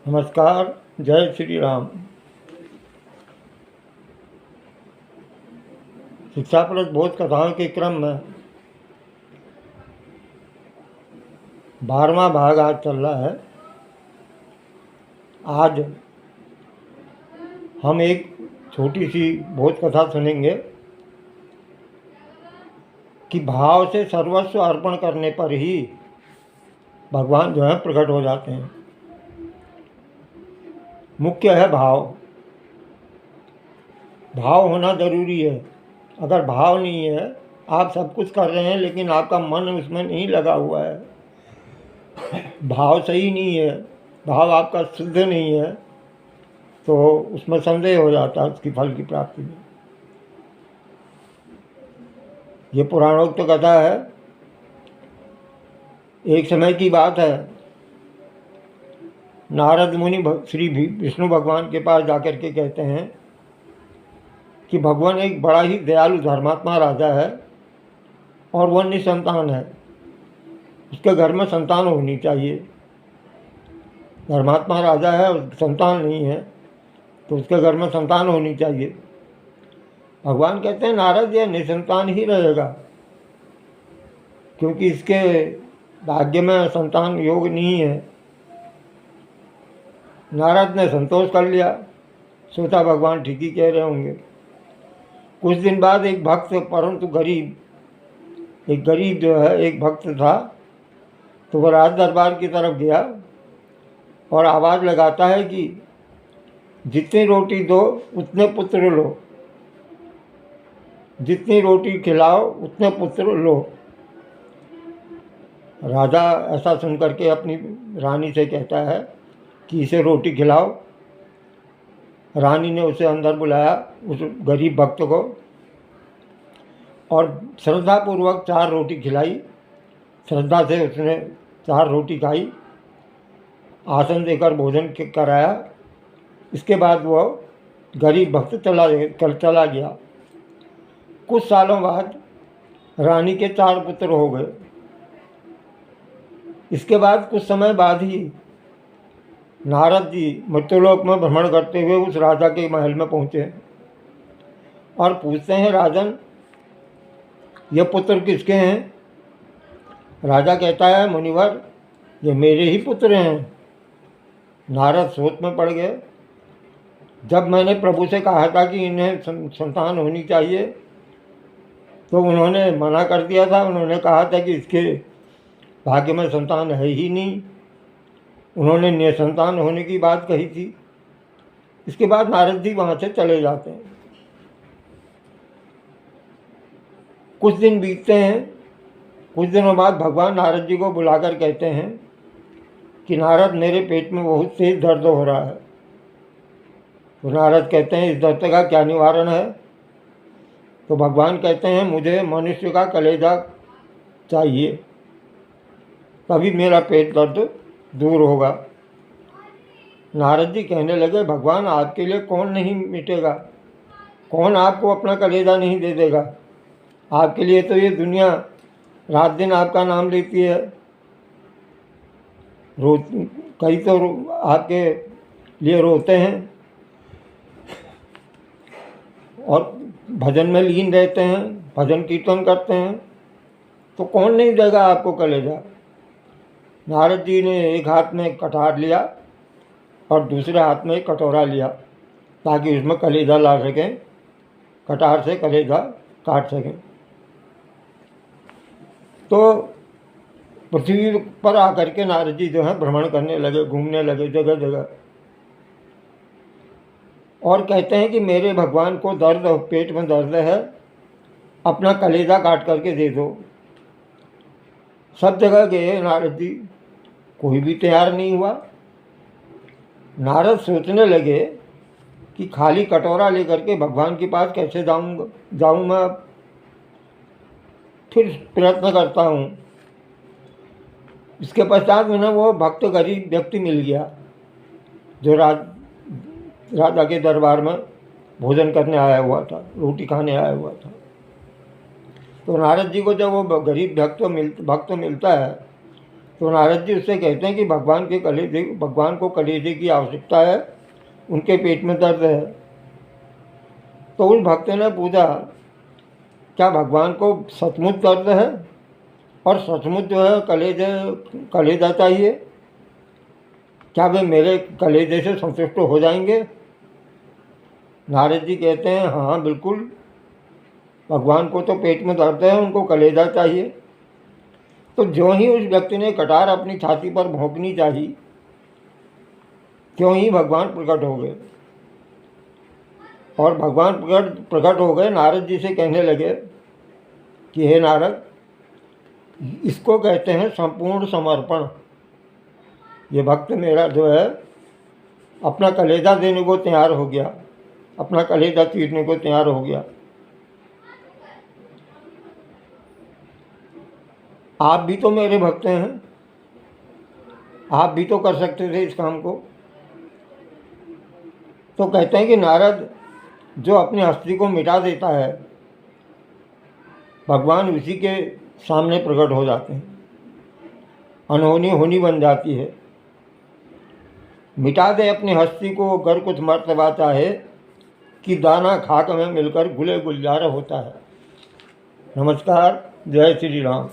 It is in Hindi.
नमस्कार। जय श्री राम। शिक्षाप्रद बोध कथाओं के क्रम में 12वां भाग आज चल रहा है। आज हम एक छोटी सी बोध कथा सुनेंगे कि भाव से सर्वस्व अर्पण करने पर ही भगवान जो है प्रकट हो जाते हैं। मुख्य है भाव। भाव होना ज़रूरी है। अगर भाव नहीं है, आप सब कुछ कर रहे हैं लेकिन आपका मन उसमें नहीं लगा हुआ है, भाव सही नहीं है, भाव आपका शुद्ध नहीं है, तो उसमें संदेह हो जाता है उसकी फल की प्राप्ति में। ये पुराणोक्त कथा है। एक समय की बात है, नारद मुनि श्री विष्णु भगवान के पास जाकर के कहते हैं कि भगवान एक बड़ा ही दयालु धर्मात्मा राजा है और वह निसंतान है, उसके घर में संतान होनी चाहिए। धर्मात्मा राजा है और संतान नहीं है, तो उसके घर में संतान होनी चाहिए। भगवान कहते हैं नारद, यह निसंतान ही रहेगा, क्योंकि इसके भाग्य में संतान योग नहीं है। नारद ने संतोष कर लिया, सोचा भगवान ठीक ही कह रहे होंगे। कुछ दिन बाद एक भक्त, परंतु एक गरीब जो है एक भक्त था, तो वह राज दरबार की तरफ गया और आवाज़ लगाता है कि जितनी रोटी दो उतने पुत्र लो, जितनी रोटी खिलाओ उतने पुत्र लो। राजा ऐसा सुन करके अपनी रानी से कहता है कि इसे रोटी खिलाओ। रानी ने उसे अंदर बुलाया, उस गरीब भक्त को, और श्रद्धापूर्वक 4 रोटी खिलाई। श्रद्धा से उसने 4 रोटी खाई, आसन देकर भोजन कराया। इसके बाद वो गरीब भक्त चला गया। कुछ सालों बाद रानी के 4 पुत्र हो गए। इसके बाद कुछ समय बाद ही नारद जी मृत्युलोक में भ्रमण करते हुए उस राजा के महल में पहुँचे और पूछते हैं, राजन, ये पुत्र किसके हैं? राजा कहता है, मुनिवर, ये मेरे ही पुत्र हैं। नारद सोच में पड़ गए। जब मैंने प्रभु से कहा था कि इन्हें संतान होनी चाहिए, तो उन्होंने मना कर दिया था। उन्होंने कहा था कि इसके भाग्य में संतान है ही नहीं। उन्होंने निसंतान होने की बात कही थी। इसके बाद नारद जी वहाँ से चले जाते हैं। कुछ दिन बीतते हैं। कुछ दिनों बाद भगवान नारद जी को बुलाकर कहते हैं कि नारद, मेरे पेट में बहुत तेज दर्द हो रहा है। तो नारद कहते हैं, इस दर्द का क्या निवारण है? तो भगवान कहते हैं, मुझे मनुष्य का कलेजा चाहिए, तभी मेरा पेट दर्द दूर होगा। नारद जी कहने लगे, भगवान, आपके लिए कौन नहीं मिटेगा? कौन आपको अपना कलेजा नहीं दे देगा? आपके लिए तो ये दुनिया रात दिन आपका नाम लेती है। कई तो आपके लिए रोते हैं और भजन में लीन रहते हैं, भजन कीर्तन करते हैं, तो कौन नहीं देगा आपको कलेजा? नारद जी ने एक हाथ में कटार लिया और दूसरे हाथ में कटोरा लिया, ताकि उसमें कलेजा ला सकें, कटार से कलेजा काट सकें। तो पृथ्वी पर आकर के नारद जी जो है भ्रमण करने लगे, घूमने लगे जगह जगह, और कहते हैं कि मेरे भगवान को दर्द, पेट में दर्द है, अपना कलेजा काट करके दे दो। सब जगह गए नारद जी, कोई भी तैयार नहीं हुआ। नारद सोचने लगे कि खाली कटोरा लेकर के भगवान के पास कैसे जाऊँ मैं? फिर प्रयत्न करता हूँ। इसके पश्चात उन्हें वो भक्त गरीब व्यक्ति मिल गया जो राजा के दरबार में भोजन करने आया हुआ था, रोटी खाने आया हुआ था। तो नारद जी को जब वो गरीब भक्त मिलता है, तो नारद जी उससे कहते हैं कि भगवान को कलेजे की आवश्यकता है, उनके पेट में दर्द है। तो उस भक्त ने पूछा, क्या भगवान को सचमुच दर्द है और सचमुच जो है कलेजा चाहिए? क्या वे मेरे कलेजे से संतुष्ट हो जाएंगे? नारद जी कहते हैं, हाँ बिल्कुल, भगवान को तो पेट में दर्द है, उनको कलेजा चाहिए। तो ज्यों ही उस व्यक्ति ने कटार अपनी छाती पर भोंकनी चाहिए, त्यों ही भगवान प्रकट हो गए। और भगवान प्रकट हो गए, नारद जी से कहने लगे कि हे नारद, इसको कहते हैं संपूर्ण समर्पण। ये भक्त मेरा जो है अपना कलेजा देने को तैयार हो गया, अपना कलेजा चीरने को तैयार हो गया। आप भी तो मेरे भक्त हैं, आप भी तो कर सकते थे इस काम को। तो कहते हैं कि नारद, जो अपनी हस्ती को मिटा देता है, भगवान उसी के सामने प्रकट हो जाते हैं, अनहोनी होनी बन जाती है। मिटा दे अपनी हस्ती को गर कुछ मर्तबा चाहे, कि दाना खाक में मिलकर गुले गुलजार होता है। नमस्कार, जय श्री राम।